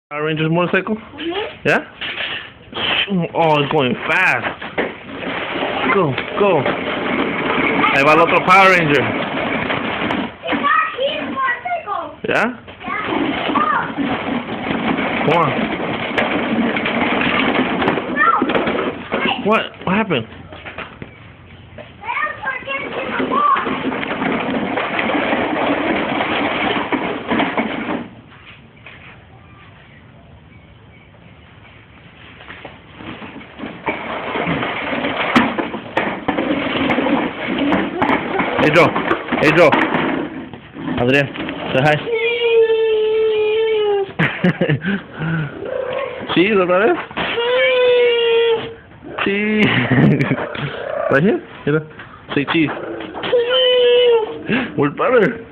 Power Rangers motorcycle? Yeah? Oh, it's going fast. Go, go. Ahí va el otro Power Ranger. Yeah? Come on. What? What happened? Hey Joe. Hey Joe. Adrián, say hi. Cheese otra vez. Cheese. Right here. Mira. Say cheese. Where's butter?